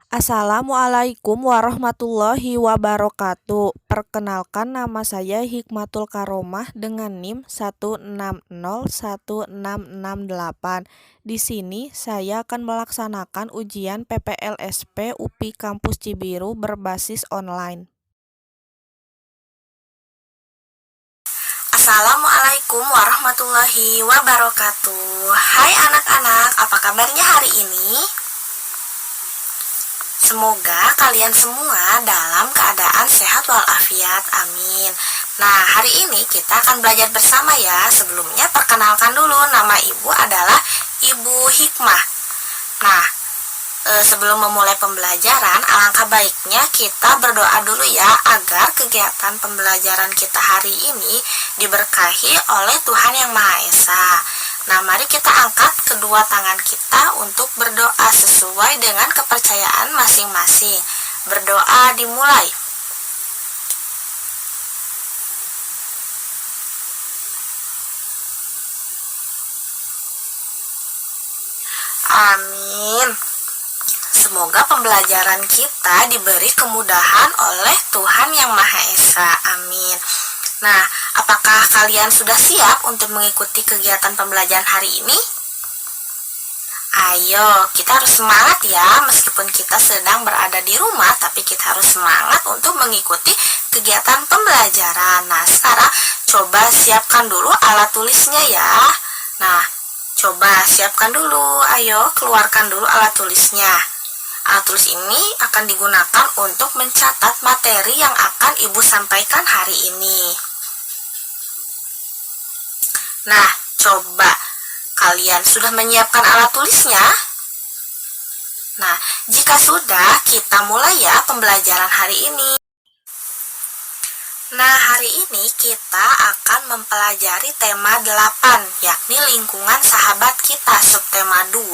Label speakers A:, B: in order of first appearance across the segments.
A: Assalamualaikum warahmatullahi wabarakatuh. Perkenalkan, nama saya Hikmatul Karomah dengan NIM 1601668. Di sini saya akan melaksanakan ujian PPLSP UPI Kampus Cibiru berbasis online.
B: Assalamualaikum warahmatullahi wabarakatuh. Hai anak-anak, apa kabarnya hari ini? Semoga kalian semua dalam keadaan sehat walafiat, amin. Nah, hari ini kita akan belajar bersama ya. Sebelumnya perkenalkan dulu, nama ibu adalah Ibu Hikmah. Nah, sebelum memulai pembelajaran, alangkah baiknya kita berdoa dulu ya, agar kegiatan pembelajaran kita hari ini diberkahi oleh Tuhan Yang Maha Esa. Nah, mari kita angkat kedua tangan kita untuk berdoa sesuai dengan kepercayaan masing-masing. Berdoa dimulai. Amin. Semoga pembelajaran kita diberi kemudahan oleh Tuhan Yang Maha Esa. Amin. Nah, apakah kalian sudah siap untuk mengikuti kegiatan pembelajaran hari ini? Ayo, kita harus semangat ya. Meskipun kita sedang berada di rumah, tapi kita harus semangat untuk mengikuti kegiatan pembelajaran. Nah, sekarang coba siapkan dulu alat tulisnya ya. Nah, coba siapkan dulu. Ayo, keluarkan dulu alat tulisnya. Alat tulis ini akan digunakan untuk mencatat materi yang akan Ibu sampaikan hari ini. Nah, coba kalian sudah menyiapkan alat tulisnya? Nah, jika sudah, kita mulai ya pembelajaran hari ini. Nah, hari ini kita akan mempelajari tema 8, yakni lingkungan sahabat kita, subtema 2,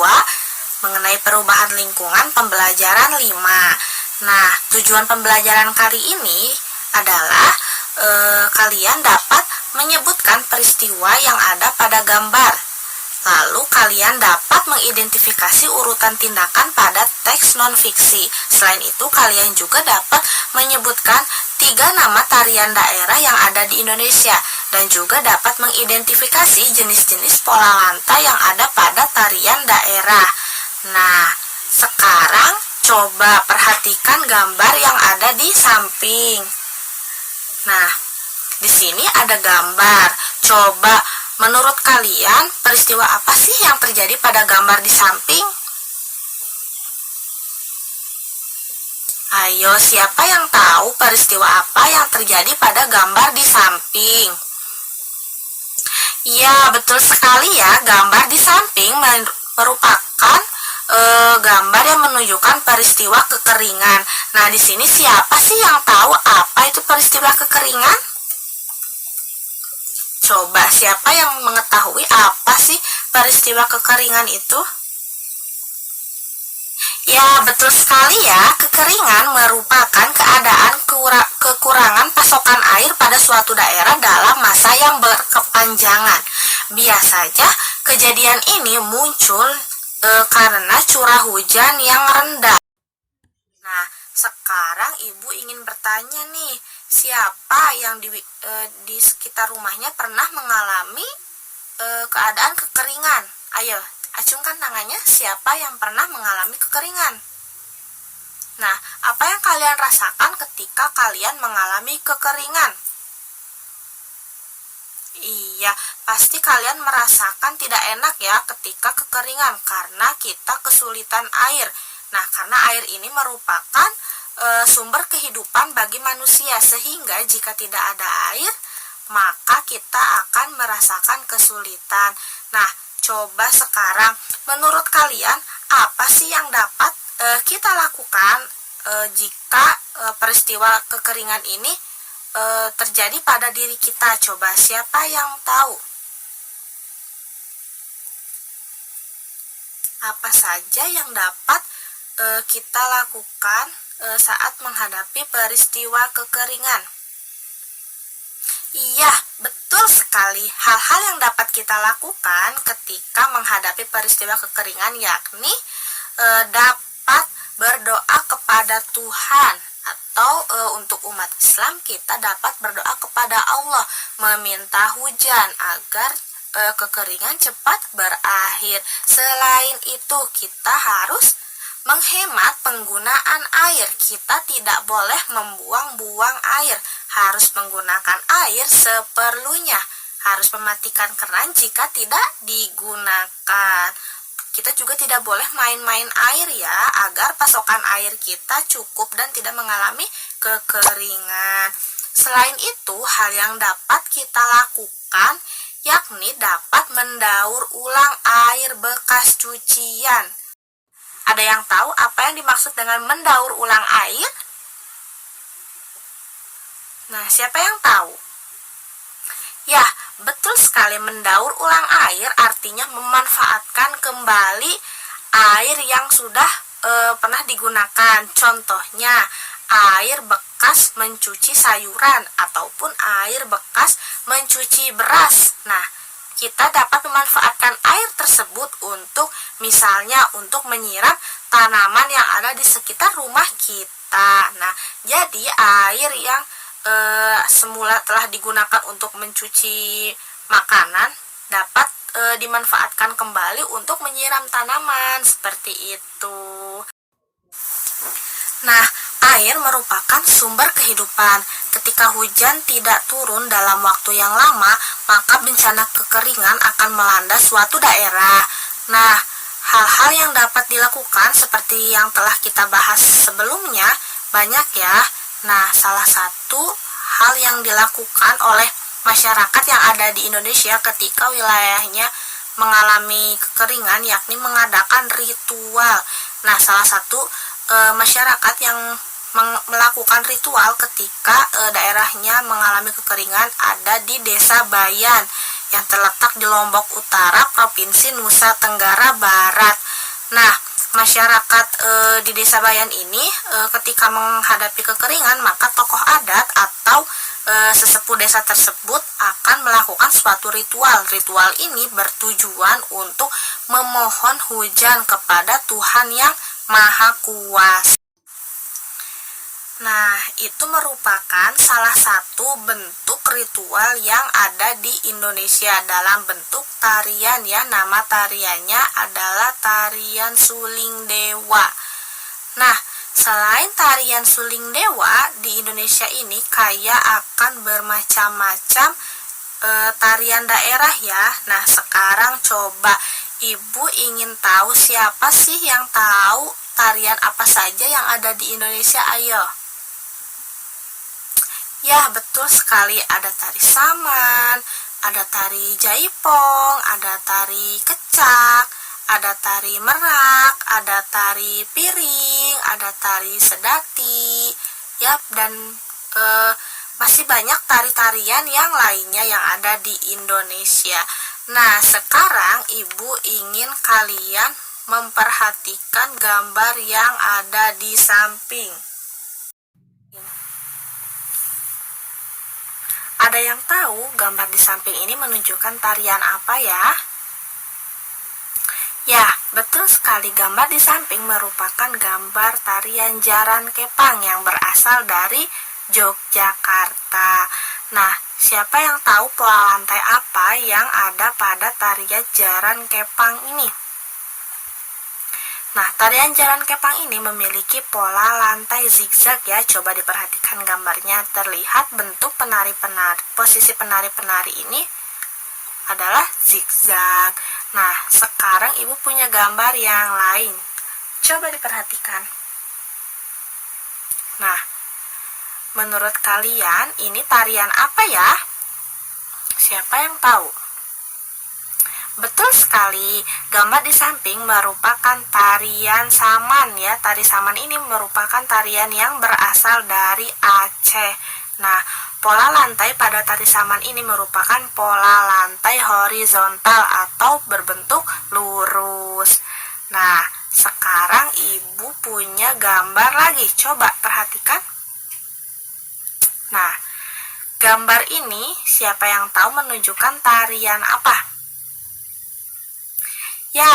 B: mengenai perubahan lingkungan, pembelajaran 5. Nah, tujuan pembelajaran kali ini adalah kalian dapat menyebutkan peristiwa yang ada pada gambar. Lalu kalian dapat mengidentifikasi urutan tindakan pada teks non-fiksi. Selain itu, kalian juga dapat menyebutkan 3 nama tarian daerah yang ada di Indonesia, dan juga dapat mengidentifikasi jenis-jenis pola lantai yang ada pada tarian daerah. Nah, sekarang coba perhatikan gambar yang ada di samping. Nah, di sini ada gambar. Coba menurut kalian peristiwa apa sih yang terjadi pada gambar di samping? Ayo, siapa yang tahu peristiwa apa yang terjadi pada gambar di samping? Ya, betul sekali ya. Gambar di samping merupakan gambar yang menunjukkan peristiwa kekeringan. Nah, di sini siapa sih yang tahu apa itu peristiwa kekeringan? Coba, siapa yang mengetahui apa sih peristiwa kekeringan itu? Ya, betul sekali ya. Kekeringan merupakan keadaan kekurangan pasokan air pada suatu daerah dalam masa yang berkepanjangan. Biasanya kejadian ini muncul karena curah hujan yang rendah. Nah, sekarang Ibu ingin bertanya nih, siapa yang di sekitar rumahnya pernah mengalami keadaan kekeringan? Ayo, acungkan tangannya, siapa yang pernah mengalami kekeringan? Nah, apa yang kalian rasakan ketika kalian mengalami kekeringan? Iya, pasti kalian merasakan tidak enak ya ketika kekeringan karena kita kesulitan air. Nah, karena air ini merupakan sumber kehidupan bagi manusia, sehingga jika tidak ada air, maka kita akan merasakan kesulitan. Nah, coba sekarang, menurut kalian apa sih yang dapat kita lakukan jika peristiwa kekeringan ini terjadi pada diri kita? Coba, siapa yang tahu? Apa saja yang dapat kita lakukan saat menghadapi peristiwa kekeringan? Iya, betul sekali. Hal-hal yang dapat kita lakukan ketika menghadapi peristiwa kekeringan yakni dapat berdoa kepada Tuhan, atau untuk umat Islam kita dapat berdoa kepada Allah meminta hujan agar kekeringan cepat berakhir. Selain itu, kita harus menghemat penggunaan air. Kita tidak boleh membuang-buang air, harus menggunakan air seperlunya, harus mematikan keran jika tidak digunakan. Kita juga tidak boleh main-main air ya, agar pasokan air kita cukup dan tidak mengalami kekeringan. Selain itu, hal yang dapat kita lakukan yakni dapat mendaur ulang air bekas cucian. Ada yang tahu apa yang dimaksud dengan mendaur ulang air? Nah, siapa yang tahu? Ya, betul sekali, mendaur ulang air artinya memanfaatkan kembali air yang sudah pernah digunakan. Contohnya, air bekas mencuci sayuran ataupun air bekas mencuci beras. Nah, kita dapat memanfaatkan air tersebut untuk misalnya untuk menyiram tanaman yang ada di sekitar rumah kita. Nah, jadi air yang semula telah digunakan untuk mencuci makanan dapat dimanfaatkan kembali untuk menyiram tanaman, seperti itu. Nah, air merupakan sumber kehidupan. Ketika hujan tidak turun dalam waktu yang lama, maka bencana kekeringan akan melanda suatu daerah. Nah, hal-hal yang dapat dilakukan seperti yang telah kita bahas sebelumnya banyak ya. Nah, salah satu hal yang dilakukan oleh masyarakat yang ada di Indonesia ketika wilayahnya mengalami kekeringan yakni mengadakan ritual. Nah, salah satu masyarakat yang melakukan ritual ketika daerahnya mengalami kekeringan ada di Desa Bayan yang terletak di Lombok Utara, Provinsi Nusa Tenggara Barat. Nah, masyarakat di Desa Bayan ini ketika menghadapi kekeringan, maka tokoh adat atau sesepuh desa tersebut akan melakukan suatu ritual. Ritual ini bertujuan untuk memohon hujan kepada Tuhan yang Maha Kuasa. Nah, itu merupakan salah satu bentuk ritual yang ada di Indonesia dalam bentuk tarian ya. Nama tariannya adalah tarian Suling Dewa. Nah, selain tarian Suling Dewa, di Indonesia ini kaya akan bermacam-macam tarian daerah ya. Nah, sekarang coba Ibu ingin tahu siapa sih yang tahu tarian apa saja yang ada di Indonesia? Ayo. Ya, betul sekali, ada tari saman, ada tari jaipong, ada tari kecak, ada tari merak, ada tari piring, ada tari sedati, ya, dan masih banyak tari-tarian yang lainnya yang ada di Indonesia. Nah, sekarang Ibu ingin kalian memperhatikan gambar yang ada di samping. Ada yang tahu gambar di samping ini menunjukkan tarian apa ya? Ya, betul sekali, gambar di samping merupakan gambar tarian Jaran Kepang yang berasal dari Yogyakarta. Nah, siapa yang tahu pola lantai apa yang ada pada tarian Jaran Kepang ini? Nah, tarian Jaran Kepang ini memiliki pola lantai zigzag ya. Coba diperhatikan gambarnya, terlihat bentuk penari-penari. Posisi penari-penari ini adalah zigzag. Nah, sekarang Ibu punya gambar yang lain. Coba diperhatikan. Nah, menurut kalian ini tarian apa ya? Siapa yang tahu? Betul sekali, gambar di samping merupakan tarian saman ya. Tari saman ini merupakan tarian yang berasal dari Aceh. Nah, pola lantai pada tari saman ini merupakan pola lantai horizontal atau berbentuk lurus. Nah, sekarang Ibu punya gambar lagi. Coba perhatikan. Nah, gambar ini siapa yang tahu menunjukkan tarian apa? Ya,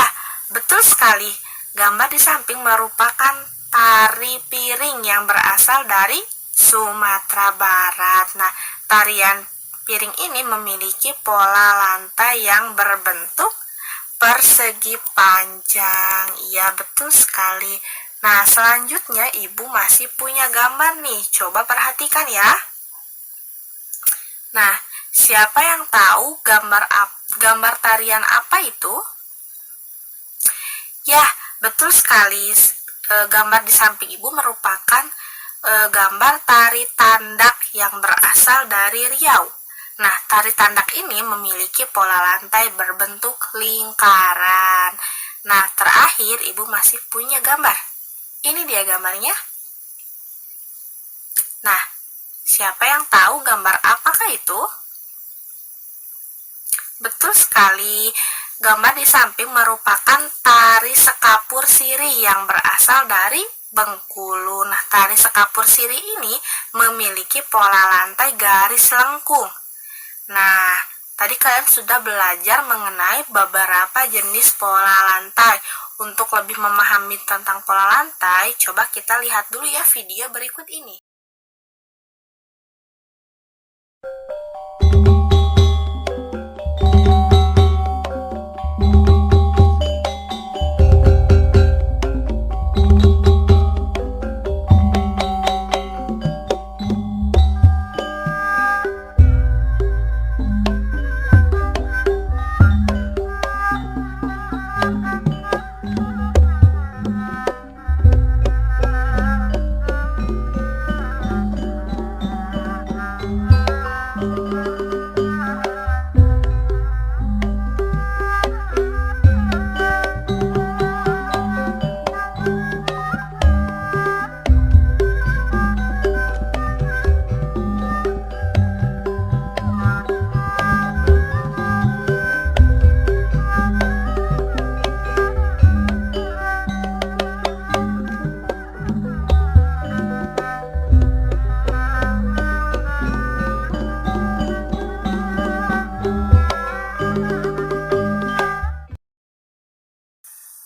B: betul sekali. Gambar di samping merupakan tari piring yang berasal dari Sumatera Barat. Nah, tarian piring ini memiliki pola lantai yang berbentuk persegi panjang. Iya, betul sekali. Nah, selanjutnya Ibu masih punya gambar nih. Coba perhatikan ya. Nah, siapa yang tahu gambar tarian apa itu? Ya, betul sekali. Gambar di samping Ibu merupakan gambar tari tandak yang berasal dari Riau. Nah, tari tandak ini memiliki pola lantai berbentuk lingkaran. Nah, terakhir Ibu masih punya gambar. Ini dia gambarnya. Nah, siapa yang tahu gambar apakah itu? Betul sekali. Gambar di samping merupakan tari sekapur sirih yang berasal dari Bengkulu. Nah, tari sekapur sirih ini memiliki pola lantai garis lengkung. Nah, tadi kalian sudah belajar mengenai beberapa jenis pola lantai. Untuk lebih memahami tentang pola lantai, coba kita lihat dulu ya video berikut ini.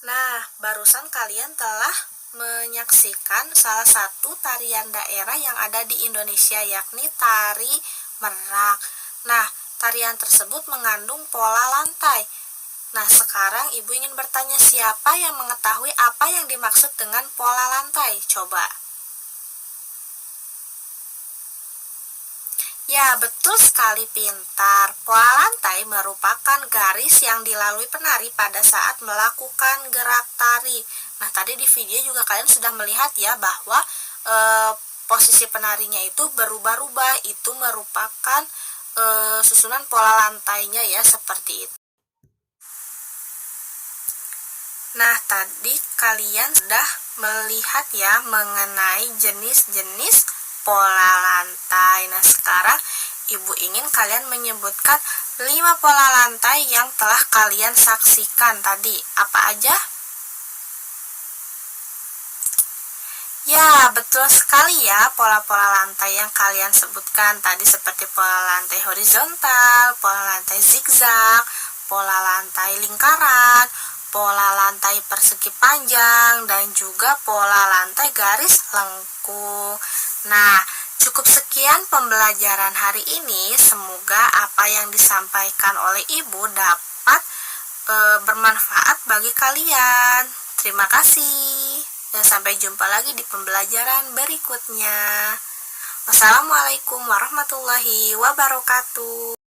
B: Nah, barusan kalian telah menyaksikan salah satu tarian daerah yang ada di Indonesia, yakni tari merak. Nah, tarian tersebut mengandung pola lantai. Nah, sekarang Ibu ingin bertanya, siapa yang mengetahui apa yang dimaksud dengan pola lantai? Coba. Ya, betul sekali, pintar. Pola lantai merupakan garis yang dilalui penari pada saat melakukan gerak tari. Nah, tadi di video juga kalian sudah melihat ya bahwa posisi penarinya itu berubah-ubah. Itu merupakan susunan pola lantainya ya, seperti itu. Nah, tadi kalian sudah melihat ya mengenai jenis-jenis pola lantai. Nah, sekarang Ibu ingin kalian menyebutkan 5 pola lantai yang telah kalian saksikan tadi. Apa aja? Ya, betul sekali ya pola-pola lantai yang kalian sebutkan tadi, seperti pola lantai horizontal, pola lantai zigzag, pola lantai lingkaran, pola lantai persegi panjang, dan juga pola lantai garis lengkung. Nah, cukup sekian pembelajaran hari ini. Semoga apa yang disampaikan oleh Ibu dapat bermanfaat bagi kalian. Terima kasih. Dan sampai jumpa lagi di pembelajaran berikutnya. Wassalamualaikum warahmatullahi wabarakatuh.